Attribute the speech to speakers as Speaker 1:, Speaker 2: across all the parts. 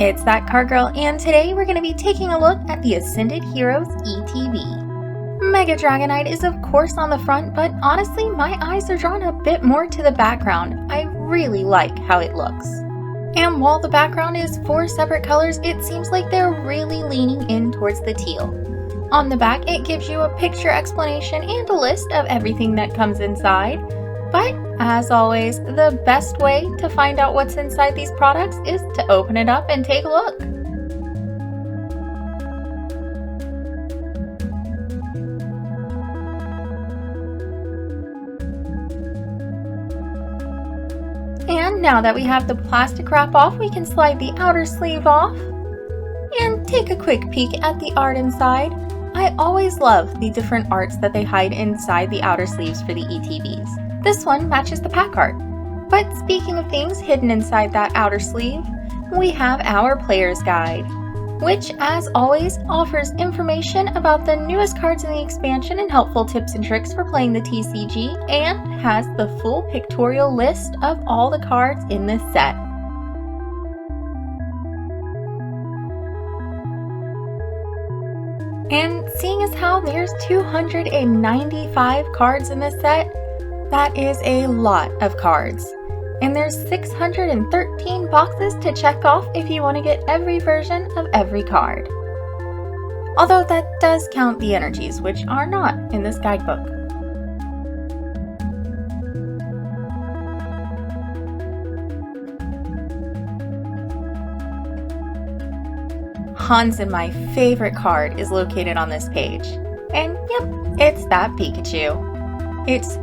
Speaker 1: It's that card girl, and today we're going to be taking a look at the Ascended Heroes ETB. Mega Dragonite is of course on the front, but honestly my eyes are drawn a bit more to the background. I really like how it looks. And while the background is 4 separate colors, it seems like they're really leaning in towards the teal. On the back it gives you a picture explanation and a list of everything that comes inside. But as always, the best way to find out what's inside these products is to open it up and take a look. And now that we have the plastic wrap off, we can slide the outer sleeve off and take a quick peek at the art inside. I always love the different arts that they hide inside the outer sleeves for the ETBs. This one matches the pack art. But speaking of things hidden inside that outer sleeve, we have our player's guide, which as always offers information about the newest cards in the expansion and helpful tips and tricks for playing the TCG, and has the full pictorial list of all the cards in this set. And seeing as how there's 295 cards in this set, that is a lot of cards. And there's 613 boxes to check off if you want to get every version of every card. Although that does count the energies, which are not in this guidebook. Hansen, my favorite card, is located on this page. And yep, it's that Pikachu. It's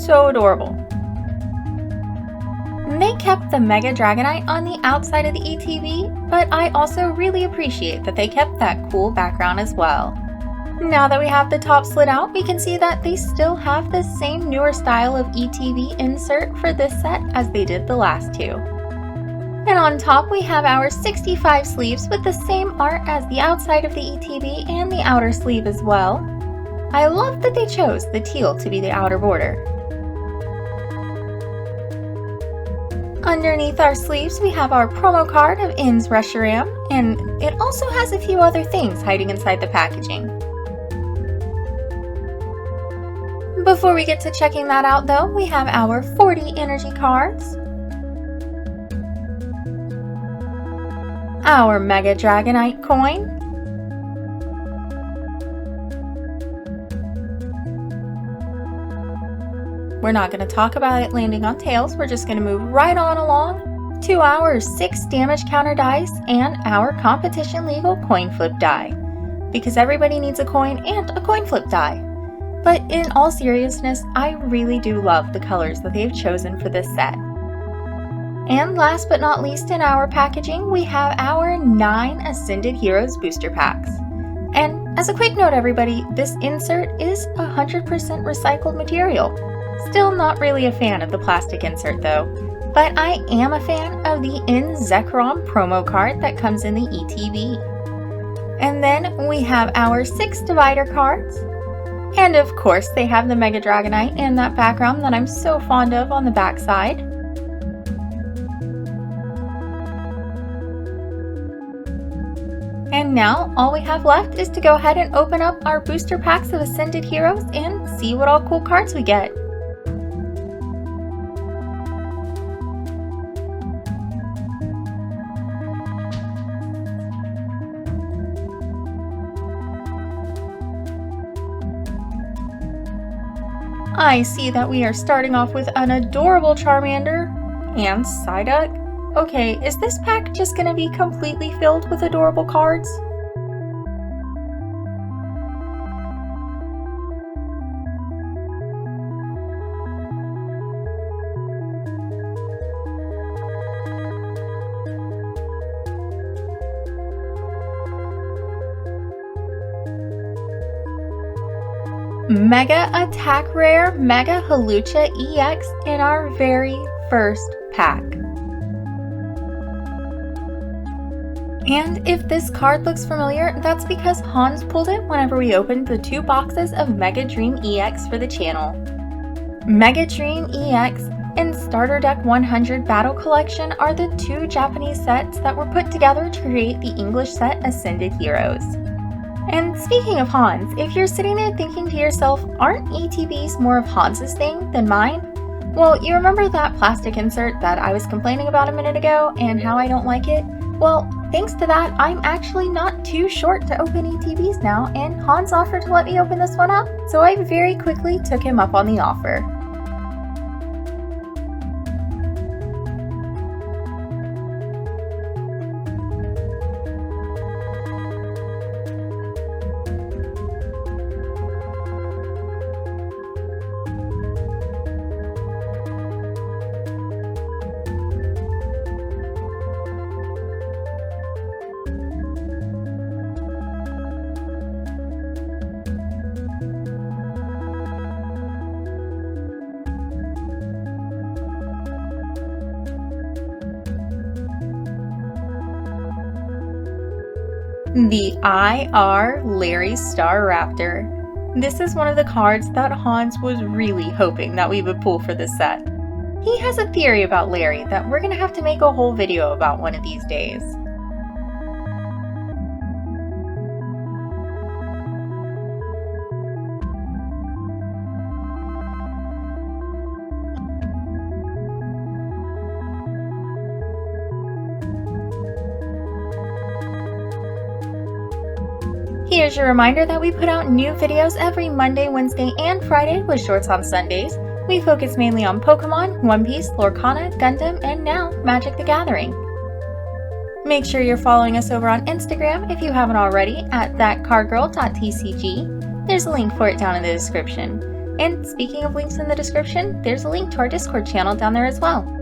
Speaker 1: so adorable. They kept the Mega Dragonite on the outside of the ETB, but I also really appreciate that they kept that cool background as well. Now that we have the top slid out, we can see that they still have the same newer style of ETB insert for this set as they did the last two. And on top we have our 65 sleeves with the same art as the outside of the ETB and the outer sleeve as well. I love that they chose the teal to be the outer border. Underneath our sleeves we have our promo card of In's Reshiram, and it also has a few other things hiding inside the packaging. Before we get to checking that out though, we have our 40 energy cards, our Mega Dragonite coin, we're not going to talk about it landing on tails, we're just going to move right on along to our 6 damage counter dice and our competition legal coin flip die, because everybody needs a coin and a coin flip die. But in all seriousness, I really do love the colors that they've chosen for this set. And last but not least in our packaging, we have our 9 Ascended Heroes booster packs. And as a quick note everybody, this insert is 100% recycled material. Still not really a fan of the plastic insert though, but I am a fan of the In Zekrom promo card that comes in the ETB. And then we have our 6 divider cards, and of course they have the Mega Dragonite and that background that I'm so fond of on the back side. And now all we have left is to go ahead and open up our booster packs of Ascended Heroes and see what all cool cards we get. I see that we are starting off with an adorable Charmander and Psyduck. Okay, is this pack just going to be completely filled with adorable cards? Mega Attack Rare Mega Hawlucha EX in our very first pack. And if this card looks familiar, that's because Hans pulled it whenever we opened the 2 boxes of Mega Dream EX for the channel. Mega Dream EX, and Starter Deck 100 Battle Collection are the 2 Japanese sets that were put together to create the English set Ascended Heroes. And speaking of Hans, if you're sitting there thinking to yourself, aren't ETBs more of Hans's thing than mine? Well, you remember that plastic insert that I was complaining about a minute ago and how I don't like it? Well, thanks to that, I'm actually not too short to open ETBs now, and Hans offered to let me open this one up, so I very quickly took him up on the offer. The IR Larry Star Raptor. This is one of the cards that Hans was really hoping that we would pull for this set. He has a theory about Larry that we're going to have to make a whole video about one of these days. Here's your reminder that we put out new videos every Monday, Wednesday, and Friday with shorts on Sundays. We focus mainly on Pokemon, One Piece, Lorcana, Gundam, and now Magic the Gathering. Make sure you're following us over on Instagram if you haven't already at thatcardgirl.tcg. There's a link for it down in the description. And speaking of links in the description, there's a link to our Discord channel down there as well.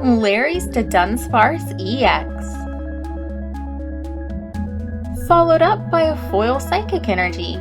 Speaker 1: Larry's to Dunsparce EX. Followed up by a foil Psychic Energy.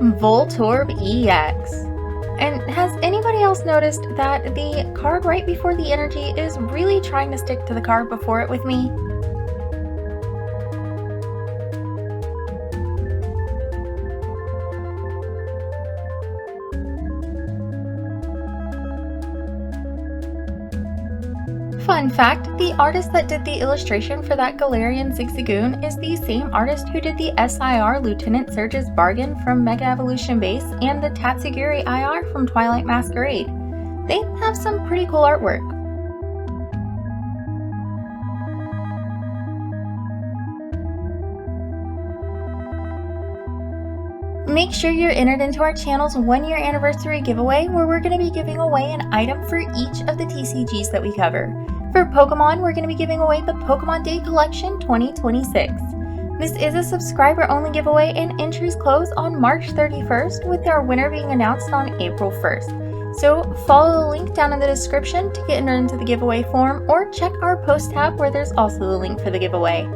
Speaker 1: Voltorb EX. And has anybody else noticed that the card right before the energy is really trying to stick to the card before it with me? Fun fact, the artist that did the illustration for that Galarian Zigzagoon is the same artist who did the SIR Lieutenant Surge's Bargain from Mega Evolution Base and the Tatsugiri IR from Twilight Masquerade. They have some pretty cool artwork. Make sure you're entered into our channel's 1-year anniversary giveaway where we're going to be giving away an item for each of the TCGs that we cover. For Pokemon, we're going to be giving away the Pokemon Day Collection 2026. This is a subscriber-only giveaway and entries close on March 31st with our winner being announced on April 1st. So follow the link down in the description to get entered into the giveaway form or check our post tab where there's also the link for the giveaway.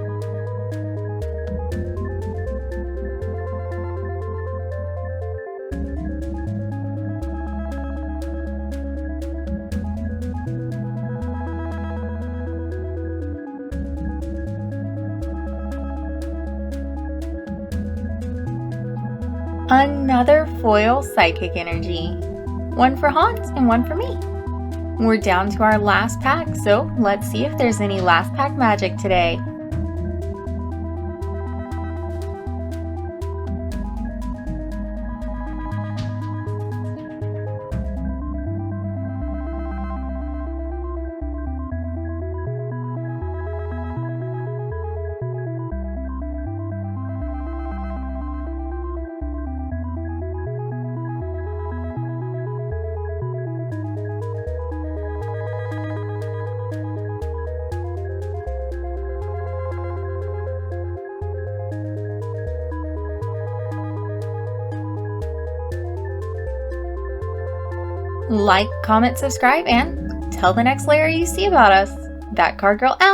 Speaker 1: Another foil psychic energy. One for Hans and one for me. We're down to our last pack, so let's see if there's any last pack magic today. Like, comment, subscribe, and tell the next layer you see about us. That Card Girl out.